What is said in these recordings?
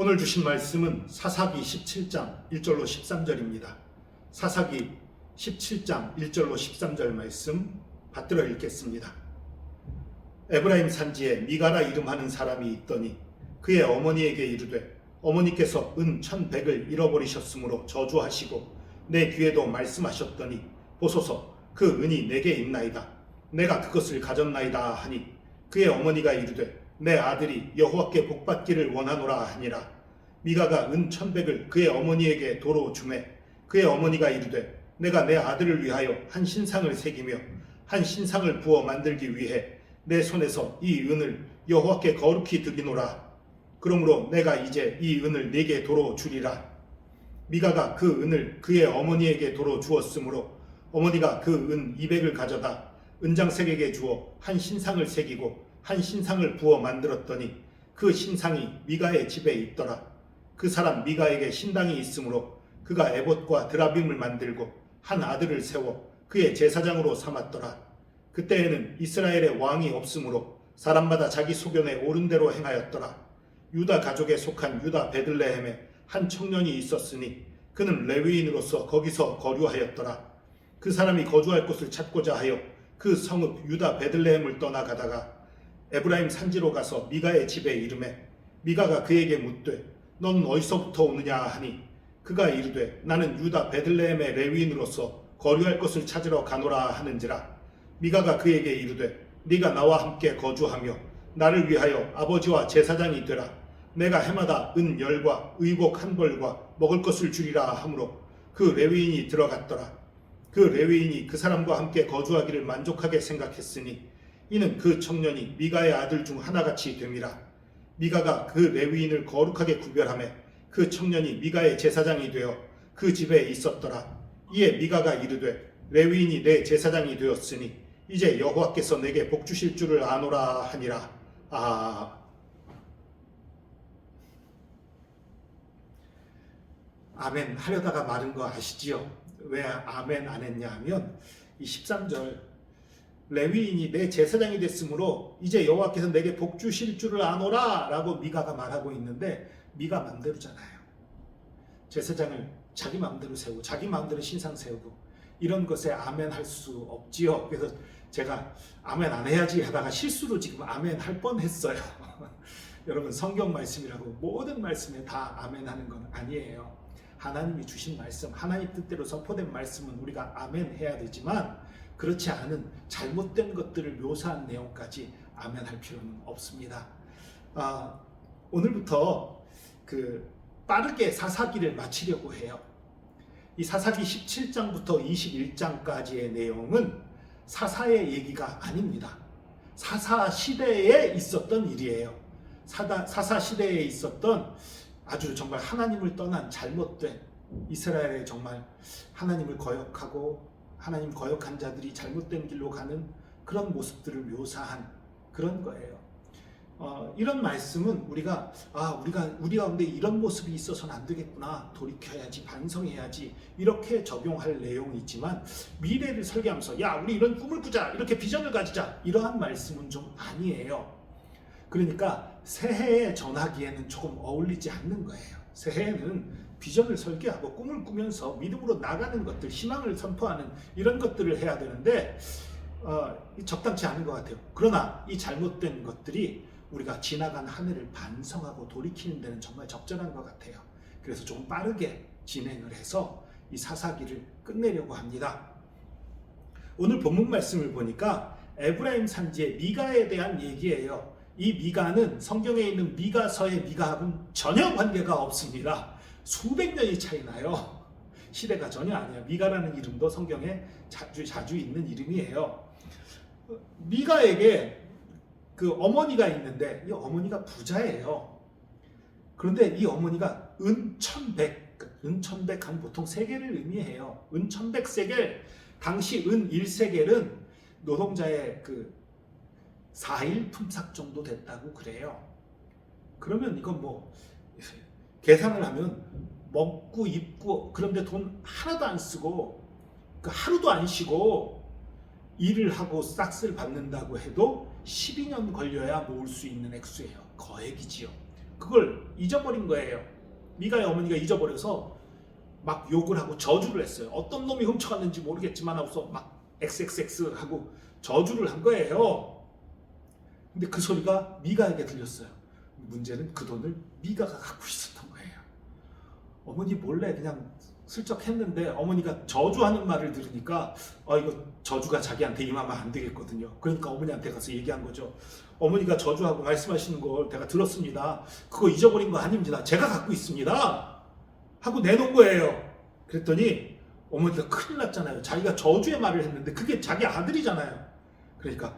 오늘 주신 말씀은 사사기 17장 1절로 13절입니다. 사사기 17장 1절로 13절 말씀 받들어 읽겠습니다. 에브라임 산지에 미가라 이름하는 사람이 있더니 그의 어머니에게 이르되 어머니께서 은 1,100을 잃어버리셨으므로 저주하시고 내 귀에도 말씀하셨더니 보소서 그 은이 내게 있나이다. 내가 그것을 가졌나이다 하니 그의 어머니가 이르되 내 아들이 여호와께 복받기를 원하노라 하니라. 미가가 은 1,100을 그의 어머니에게 도로 주매 그의 어머니가 이르되 내가 내 아들을 위하여 한 신상을 새기며 한 신상을 부어 만들기 위해 내 손에서 이 은을 여호와께 거룩히 드리노라. 그러므로 내가 이제 이 은을 네게 도로 주리라. 미가가 그 은을 그의 어머니에게 도로 주었으므로 어머니가 그 은 200을 가져다 은장색에게 주어 한 신상을 새기고 한 신상을 부어 만들었더니 그 신상이 미가의 집에 있더라. 그 사람 미가에게 신당이 있으므로 그가 에봇과 드라빔을 만들고 한 아들을 세워 그의 제사장으로 삼았더라. 그때에는 이스라엘의 왕이 없으므로 사람마다 자기 소견에 옳은 대로 행하였더라. 유다 가족에 속한 유다 베들레헴에 한 청년이 있었으니 그는 레위인으로서 거기서 거류하였더라. 그 사람이 거주할 곳을 찾고자 하여 그 성읍 유다 베들레헴을 떠나가다가 에브라임 산지로 가서 미가의 집에 이르매 미가가 그에게 묻되 너는 어디서부터 오느냐 하니 그가 이르되 나는 유다 베들레헴의 레위인으로서 거류할 것을 찾으러 가노라 하는지라. 미가가 그에게 이르되 네가 나와 함께 거주하며 나를 위하여 아버지와 제사장이 되라. 내가 해마다 은 10과 의복 1벌과 먹을 것을 주리라 하므로 그 레위인이 들어갔더라. 그 레위인이 그 사람과 함께 거주하기를 만족하게 생각했으니 이는 그 청년이 미가의 아들 중 하나같이 됨이라. 미가가 그 레위인을 거룩하게 구별하매 그 청년이 미가의 제사장이 되어 그 집에 있었더라. 이에 미가가 이르되 레위인이 내 제사장이 되었으니 이제 여호와께서 내게 복 주실 줄을 아노라 하니라. 아멘 하려다가 마른 거 아시지요? 왜 아멘 안 했냐 하면 이 13절 레위인이 내 제사장이 됐으므로 이제 여호와께서 내게 복 주실 줄을 아노라 라고 미가가 말하고 있는데 미가 맘대로잖아요. 제사장을 자기 맘대로 세우고 자기 맘대로 신상 세우고 이런 것에 아멘 할 수 없지요. 그래서 제가 아멘 안 해야지 하다가 실수로 지금 아멘 할 뻔했어요. 여러분 성경 말씀이라고 모든 말씀에 다 아멘 하는 건 아니에요. 하나님이 주신 말씀, 하나님 뜻대로 선포된 말씀은 우리가 아멘 해야 되지만 그렇지 않은 잘못된 것들을 묘사한 내용까지 아멘 할 필요는 없습니다. 오늘부터 빠르게 사사기를 마치려고 해요. 이 사사기 17장부터 21장까지의 내용은 사사의 얘기가 아닙니다. 사사 시대에 있었던 일이에요. 사사 시대에 있었던 아주 정말 하나님을 떠난 잘못된 이스라엘의 정말 하나님을 거역하고 하나님 거역한 자들이 잘못된 길로 가는 그런 모습들을 묘사한 그런 거예요. 이런 말씀은 우리가 우리 가운데 이런 모습이 있어서는 안 되겠구나, 돌이켜야지, 반성해야지 이렇게 적용할 내용이지만 미래를 설계하면서 야 우리 이런 꿈을 꾸자, 이렇게 비전을 가지자, 이러한 말씀은 좀 아니에요. 그러니까 새해에 전하기에는 조금 어울리지 않는 거예요. 새해에는 비전을 설계하고 꿈을 꾸면서 믿음으로 나가는 것들, 희망을 선포하는 이런 것들을 해야 되는데 적당치 않은 것 같아요. 그러나 이 잘못된 것들이 우리가 지나간 한 해를 반성하고 돌이키는 데는 정말 적절한 것 같아요. 그래서 좀 빠르게 진행을 해서 이 사사기를 끝내려고 합니다. 오늘 본문 말씀을 보니까 에브라임 산지의 미가에 대한 얘기예요. 이 미가는 성경에 있는 미가서의 미가하고는 전혀 관계가 없습니다. 수백 년이 차이 나요. 시대가 전혀 아니에요. 미가라는 이름도 성경에 자주 있는 이름이에요. 미가에게 그 어머니가 있는데 이 어머니가 부자예요. 그런데 이 어머니가 은 1,100, 은 1,100 하면 보통 세겔을 의미해요. 은 1,100세겔, 당시 은 1세겔은 노동자의 4일 품삯 정도 됐다고 그래요. 그러면 이건 계산을 하면 먹고 입고 그런데 돈 하나도 안 쓰고 하루도 안 쉬고 일을 하고 싹쓸 받는다고 해도 12년 걸려야 모을 수 있는 액수예요. 거액이지요. 그걸 잊어버린 거예요. 미가의 어머니가 잊어버려서 막 욕을 하고 저주를 했어요. 어떤 놈이 훔쳐갔는지 모르겠지만 하고서 막 XXX 하고 저주를 한 거예요. 근데 그 소리가 미가에게 들렸어요. 문제는 그 돈을 미가가 갖고 있었던 거예요. 어머니 몰래 그냥 슬쩍 했는데 어머니가 저주하는 말을 들으니까 이거 저주가 자기한테 임하면 안 되겠거든요. 그러니까 어머니한테 가서 얘기한 거죠. 어머니가 저주하고 말씀하시는 걸 내가 들었습니다. 그거 잊어버린 거 아닙니다. 제가 갖고 있습니다. 하고 내놓은 거예요. 그랬더니 어머니가 큰일 났잖아요. 자기가 저주의 말을 했는데 그게 자기 아들이잖아요. 그러니까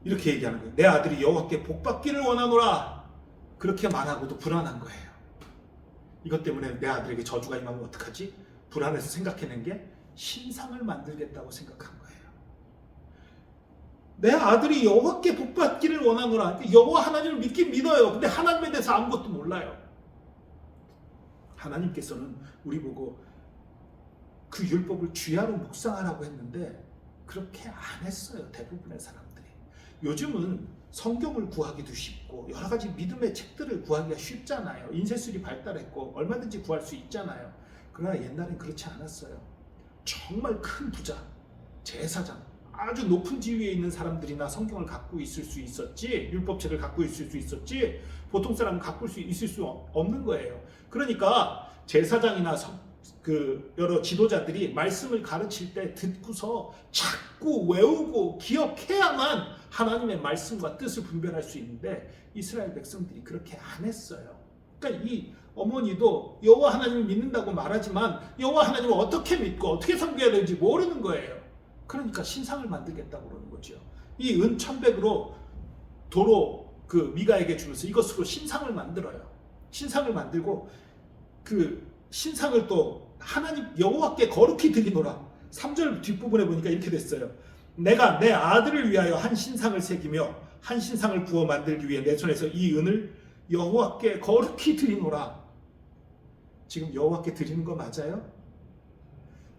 이렇게 얘기하는 거예요. 내 아들이 여호와께 복받기를 원하노라. 그렇게 말하고도 불안한 거예요. 이것 때문에 내 아들에게 저주가 임하면 어떡하지? 불안해서 생각해낸 게 신상을 만들겠다고 생각한 거예요. 내 아들이 여호와께 복받기를 원하노라. 여호와 하나님을 믿긴 믿어요. 근데 하나님에 대해서 아무것도 몰라요. 하나님께서는 우리 보고 그 율법을 주야로 묵상하라고 했는데 그렇게 안 했어요. 대부분의 사람들이. 요즘은 성경을 구하기도 쉽고 여러 가지 믿음의 책들을 구하기가 쉽잖아요. 인쇄술이 발달했고 얼마든지 구할 수 있잖아요. 그러나 옛날엔 그렇지 않았어요. 정말 큰 부자, 제사장, 아주 높은 지위에 있는 사람들이나 성경을 갖고 있을 수 있었지, 율법책을 갖고 있을 수 있었지, 보통 사람은 갖고 있을 수 없는 거예요. 그러니까 제사장이나 여러 지도자들이 말씀을 가르칠 때 듣고서 자꾸 외우고 기억해야만 하나님의 말씀과 뜻을 분별할 수 있는데 이스라엘 백성들이 그렇게 안 했어요. 그러니까 이 어머니도 여호와 하나님을 믿는다고 말하지만 여호와 하나님을 어떻게 믿고 어떻게 섬겨야 되는지 모르는 거예요. 그러니까 신상을 만들겠다고 그러는 거죠. 이 은 1,100으로 도로 미가에게 주면서 이것으로 신상을 만들어요. 신상을 만들고 그 신상을 또 하나님 여호와께 거룩히 드리노라. 3절 뒷부분에 보니까 이렇게 됐어요. 내가 내 아들을 위하여 한 신상을 새기며 한 신상을 구워 만들기 위해 내 손에서 이 은을 여호와께 거룩히 드리노라. 지금 여호와께 드리는 거 맞아요?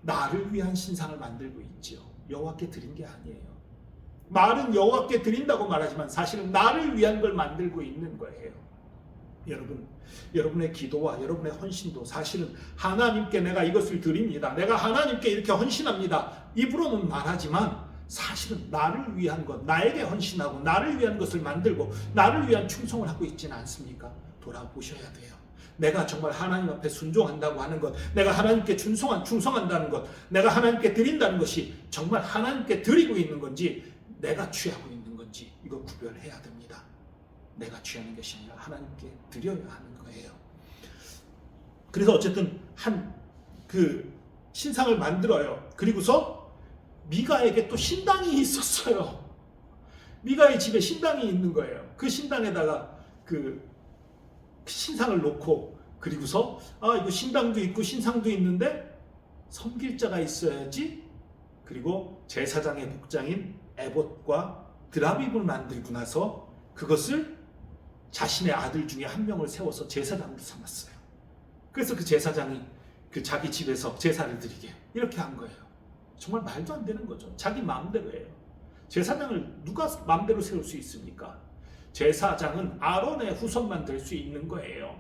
나를 위한 신상을 만들고 있지요. 여호와께 드린 게 아니에요. 말은 여호와께 드린다고 말하지만 사실은 나를 위한 걸 만들고 있는 거예요. 여러분의 기도와 여러분의 헌신도 사실은 하나님께 내가 이것을 드립니다. 내가 하나님께 이렇게 헌신합니다. 입으로는 말하지만 사실은 나를 위한 것, 나에게 헌신하고 나를 위한 것을 만들고 나를 위한 충성을 하고 있지는 않습니까? 돌아보셔야 돼요. 내가 정말 하나님 앞에 순종한다고 하는 것, 내가 하나님께 충성한다는 것, 내가 하나님께 드린다는 것이 정말 하나님께 드리고 있는 건지 내가 취하고 있는 건지 이거 구별해야 됩니다. 내가 취하는 것이 아니라 하나님께 드려야 하는 거예요. 그래서 어쨌든 신상을 만들어요. 그리고서 미가에게 또 신당이 있었어요. 미가의 집에 신당이 있는 거예요. 그 신당에다가 신상을 놓고 그리고서 이거 신당도 있고 신상도 있는데 섬길 자가 있어야지. 그리고 제사장의 복장인 에봇과 드라빔을 만들고 나서 그것을 자신의 아들 중에 한 명을 세워서 제사장으로 삼았어요. 그래서 그 제사장이 자기 집에서 제사를 드리게 이렇게 한 거예요. 정말 말도 안 되는 거죠. 자기 마음대로 해요. 제사장을 누가 마음대로 세울 수 있습니까? 제사장은 아론의 후손만 될 수 있는 거예요.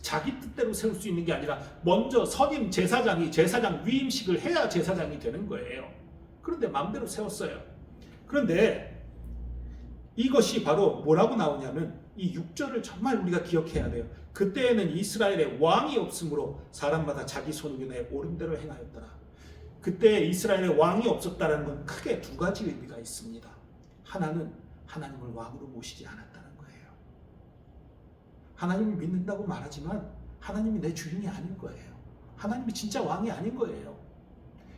자기 뜻대로 세울 수 있는 게 아니라 먼저 선임 제사장이 제사장 위임식을 해야 제사장이 되는 거예요. 그런데 마음대로 세웠어요. 그런데 이것이 바로 뭐라고 나오냐면 이 6절을 정말 우리가 기억해야 돼요. 그때에는 이스라엘에 왕이 없으므로 사람마다 자기 손눈에 옳은 대로 행하였더라. 그때 이스라엘에 왕이 없었다는 건 크게 두 가지 의미가 있습니다. 하나는 하나님을 왕으로 모시지 않았다는 거예요. 하나님을 믿는다고 말하지만 하나님이 내 주인이 아닌 거예요. 하나님이 진짜 왕이 아닌 거예요.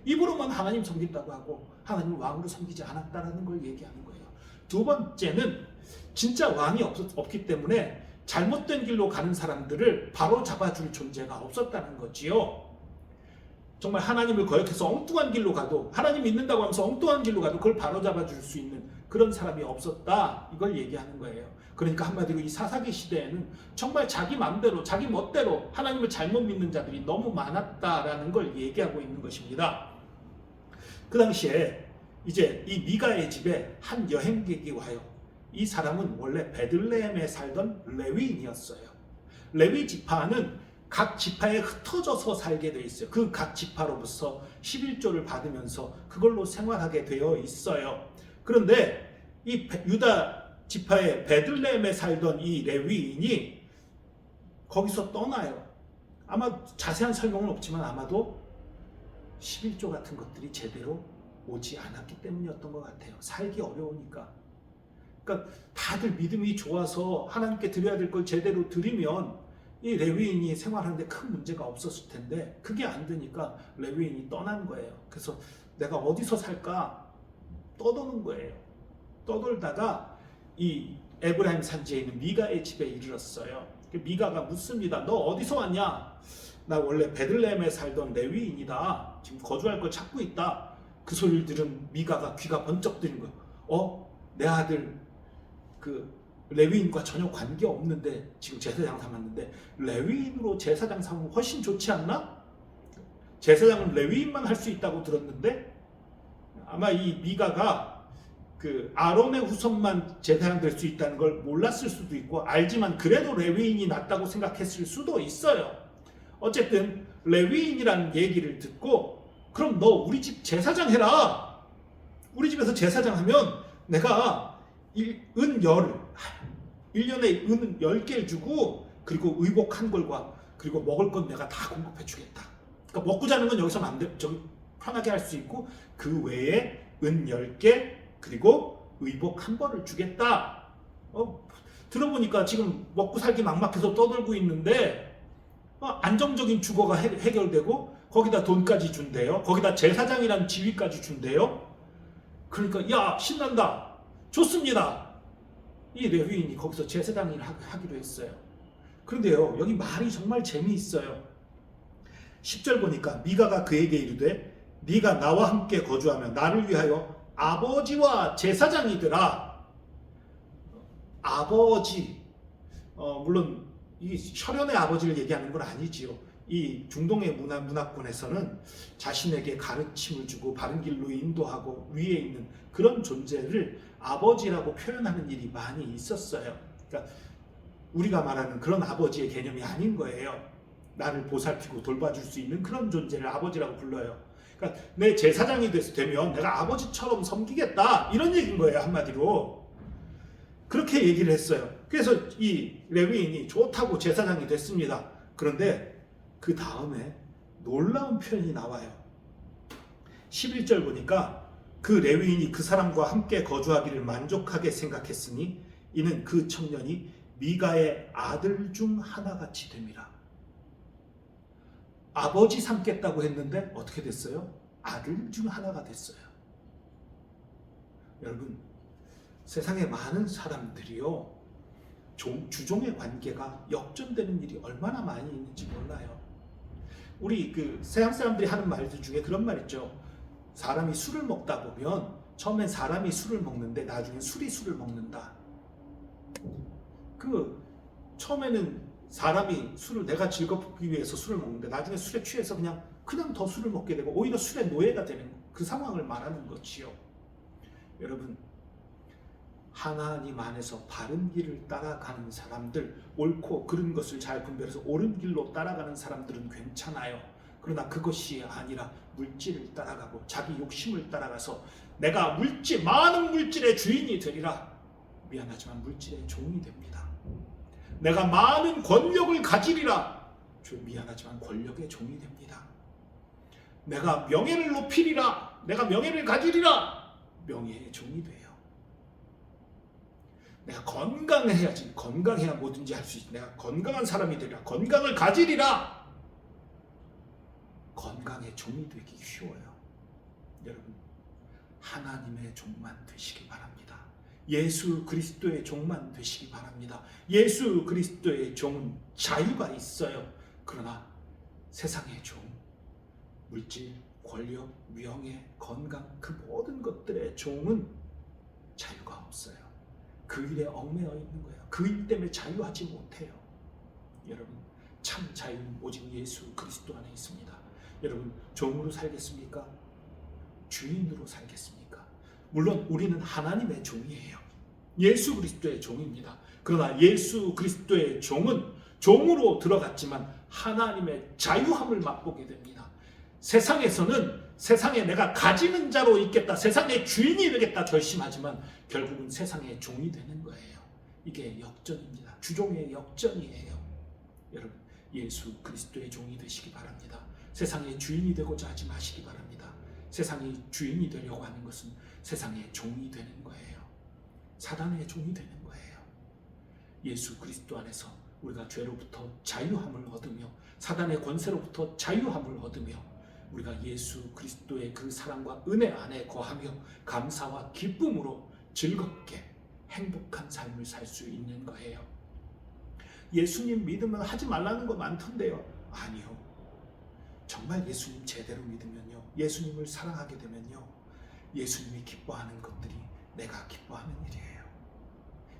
입으로만 하나님 섬긴다고 하고 하나님을 왕으로 섬기지 않았다는 걸 얘기하는 거예요. 두 번째는 진짜 왕이 없기 때문에 잘못된 길로 가는 사람들을 바로 잡아줄 존재가 없었다는 거지요. 정말 하나님을 거역해서 엉뚱한 길로 가도 하나님 믿는다고 하면서 엉뚱한 길로 가도 그걸 바로 잡아줄 수 있는 그런 사람이 없었다. 이걸 얘기하는 거예요. 그러니까 한마디로 이 사사기 시대에는 정말 자기 마음대로 자기 멋대로 하나님을 잘못 믿는 자들이 너무 많았다라는 걸 얘기하고 있는 것입니다. 그 당시에 이제 이 미가의 집에 한 여행객이 와요. 이 사람은 원래 베들레헴에 살던 레위인이었어요. 레위 지파는 각 지파에 흩어져서 살게 돼 있어요. 그 각 지파로부터 11조를 받으면서 그걸로 생활하게 되어 있어요. 그런데 이 유다 지파의 베들레헴에 살던 이 레위인이 거기서 떠나요. 아마 자세한 설명은 없지만 아마도 11조 같은 것들이 제대로 오지 않았기 때문이었던 것 같아요. 살기 어려우니까. 그러니까 다들 믿음이 좋아서 하나님께 드려야 될 걸 제대로 드리면 이 레위인이 생활하는데 큰 문제가 없었을 텐데 그게 안 되니까 레위인이 떠난 거예요. 그래서 내가 어디서 살까 떠도는 거예요. 떠돌다가 이 에브라임 산지에 있는 미가의 집에 이르렀어요. 미가가 묻습니다. 너 어디서 왔냐? 나 원래 베들레헴에 살던 레위인이다. 지금 거주할 걸 찾고 있다. 그 소리를 들은 미가가 귀가 번쩍 뜨는 거예요. 내 아들 그 레위인과 전혀 관계 없는데 지금 제사장 삼았는데 레위인으로 제사장 삼으면 훨씬 좋지 않나? 제사장은 레위인만 할 수 있다고 들었는데 아마 이 미가가 그 아론의 후손만 제사장 될 수 있다는 걸 몰랐을 수도 있고 알지만 그래도 레위인이 낫다고 생각했을 수도 있어요. 어쨌든 레위인이라는 얘기를 듣고 그럼 너 우리 집 제사장 해라. 우리 집에서 제사장 하면 내가 은 1년에 은 10개를 주고 그리고 의복 한 벌과 그리고 먹을 건 내가 다 공급해 주겠다. 그러니까 먹고 자는 건 여기서 좀 편하게 할 수 있고 그 외에 은 10개 그리고 의복 한 벌을 주겠다. 들어보니까 지금 먹고 살기 막막해서 떠들고 있는데 안정적인 주거가 해결되고 거기다 돈까지 준대요. 거기다 제사장이라는 지위까지 준대요. 그러니까 야 신난다. 좋습니다. 이 레위인이 거기서 제사장 일을 하기로 했어요. 그런데요 여기 말이 정말 재미있어요. 10절 보니까 미가가 그에게 이르되 네가 나와 함께 거주하며 나를 위하여 아버지와 제사장이더라. 아버지 물론 이 혈연의 아버지를 얘기하는 건 아니지요. 이 중동의 문화권에서는 자신에게 가르침을 주고 바른 길로 인도하고 위에 있는 그런 존재를 아버지라고 표현하는 일이 많이 있었어요. 그러니까 우리가 말하는 그런 아버지의 개념이 아닌 거예요. 나를 보살피고 돌봐줄 수 있는 그런 존재를 아버지라고 불러요. 그러니까 내 제사장이 되면 내가 아버지처럼 섬기겠다 이런 얘기인 거예요. 한마디로 그렇게 얘기를 했어요. 그래서 이 레위인이 좋다고 제사장이 됐습니다. 그런데 그 다음에 놀라운 표현이 나와요. 11절 보니까 그 레위인이 그 사람과 함께 거주하기를 만족하게 생각했으니 이는 그 청년이 미가의 아들 중 하나같이 됨이라. 아버지 삼겠다고 했는데 어떻게 됐어요? 아들 중 하나가 됐어요. 여러분 세상에 많은 사람들이요 주종의 관계가 역전되는 일이 얼마나 많이 있는지 몰라요. 우리 그 서양 사람들이 하는 말들 중에 그런 말 있죠. 사람이 술을 먹다 보면 처음엔 사람이 술을 먹는데 나중에 술이 술을 먹는다. 그 처음에는 사람이 술을 내가 즐겁기 위해서 술을 먹는데 나중에 술에 취해서 그냥 더 술을 먹게 되고 오히려 술의 노예가 되는 그 상황을 말하는 것이요. 여러분 하나님 안에서 바른 길을 따라가는 사람들, 옳고 그른 것을 잘 분별해서 옳은 길로 따라가는 사람들은 괜찮아요. 그러나 그것이 아니라 물질을 따라가고 자기 욕심을 따라가서 내가 많은 물질의 주인이 되리라. 미안하지만 물질의 종이 됩니다. 내가 많은 권력을 가지리라. 미안하지만 권력의 종이 됩니다. 내가 명예를 높이리라. 내가 명예를 가지리라. 명예의 종이 돼요. 내가 건강해야지. 건강해야 뭐든지 할 수 있지. 내가 건강한 사람이 되리라. 건강을 가지리라. 건강의 종이 되기 쉬워요. 여러분 하나님의 종만 되시기 바랍니다. 예수 그리스도의 종만 되시기 바랍니다. 예수 그리스도의 종은 자유가 있어요. 그러나 세상의 종, 물질, 권력, 명예, 건강 그 모든 것들의 종은 자유가 없어요. 그 일에 얽매여 있는 거예요. 그 일 때문에 자유하지 못해요. 여러분 참 자유는 오직 예수 그리스도 안에 있습니다. 여러분 종으로 살겠습니까? 주인으로 살겠습니까? 물론 우리는 하나님의 종이에요. 예수 그리스도의 종입니다. 그러나 예수 그리스도의 종은 종으로 들어갔지만 하나님의 자유함을 맛보게 됩니다. 세상에서는 세상에 내가 가지는 자로 있겠다, 세상의 주인이 되겠다 결심하지만 결국은 세상의 종이 되는 거예요. 이게 역전입니다. 주종의 역전이에요. 여러분, 예수 그리스도의 종이 되시기 바랍니다. 세상의 주인이 되고자 하지 마시기 바랍니다. 세상의 주인이 되려고 하는 것은 세상의 종이 되는 거예요. 사단의 종이 되는 거예요. 예수 그리스도 안에서 우리가 죄로부터 자유함을 얻으며 사단의 권세로부터 자유함을 얻으며 우리가 예수 그리스도의 그 사랑과 은혜 안에 거하며 감사와 기쁨으로 즐겁게 행복한 삶을 살 수 있는 거예요. 예수님 믿으면 하지 말라는 거 많던데요. 아니요. 정말 예수님 제대로 믿으면요, 예수님을 사랑하게 되면요, 예수님이 기뻐하는 것들이 내가 기뻐하는 일이에요.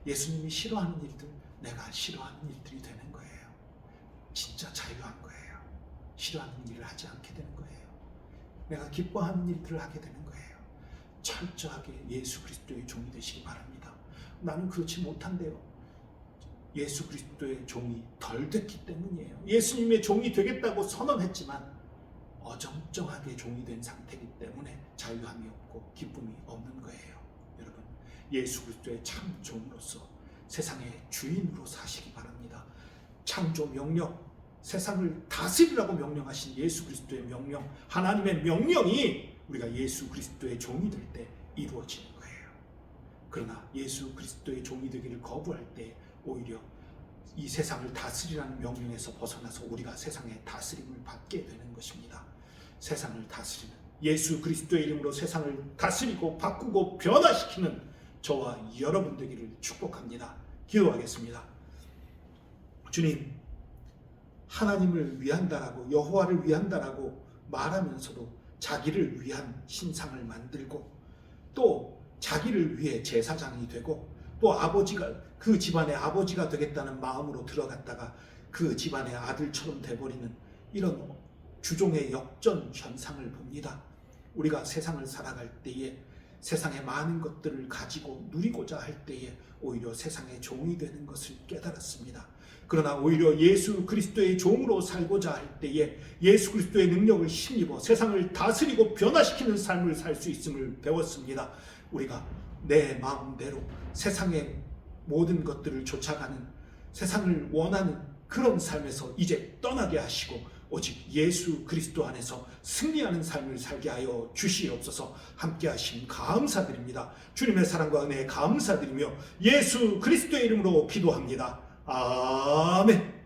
예수님이 싫어하는 일들 내가 싫어하는 일들이 되는 거예요. 진짜 자유한 거예요. 싫어하는 일을 하지 않게 되는 거예요. 내가 기뻐하는 일들을 하게 되는 거예요. 철저하게 예수 그리스도의 종이 되시기 바랍니다. 나는 그렇지 못한데요. 예수 그리스도의 종이 덜 됐기 때문이에요. 예수님의 종이 되겠다고 선언했지만 어정쩡하게 종이 된 상태이기 때문에 자유함이 없고 기쁨이 없는 거예요. 여러분, 예수 그리스도의 참 종으로서 세상의 주인으로 사시기 바랍니다. 창조 명령, 세상을 다스리라고 명령하신 예수 그리스도의 명령, 하나님의 명령이 우리가 예수 그리스도의 종이 될 때 이루어지는 거예요. 그러나 예수 그리스도의 종이 되기를 거부할 때 오히려 이 세상을 다스리라는 명령에서 벗어나서 우리가 세상의 다스림을 받게 되는 것입니다. 세상을 다스리는, 예수 그리스도의 이름으로 세상을 다스리고 바꾸고 변화시키는 저와 여러분 되기를 축복합니다. 기도하겠습니다. 주님, 하나님을 위한다라고, 여호와를 위한다라고 말하면서도 자기를 위한 신상을 만들고 또 자기를 위해 제사장이 되고 또 아버지가, 그 집안의 아버지가 되겠다는 마음으로 들어갔다가 그 집안의 아들처럼 돼버리는 이런 주종의 역전 현상을 봅니다. 우리가 세상을 살아갈 때에 세상의 많은 것들을 가지고 누리고자 할 때에 오히려 세상의 종이 되는 것을 깨달았습니다. 그러나 오히려 예수 그리스도의 종으로 살고자 할 때에 예수 그리스도의 능력을 힘입어 세상을 다스리고 변화시키는 삶을 살 수 있음을 배웠습니다. 우리가 내 마음대로 세상의 모든 것들을 쫓아가는, 세상을 원하는 그런 삶에서 이제 떠나게 하시고 오직 예수 그리스도 안에서 승리하는 삶을 살게 하여 주시옵소서. 함께 하심 감사드립니다. 주님의 사랑과 은혜에 감사드리며 예수 그리스도의 이름으로 기도합니다. 아멘.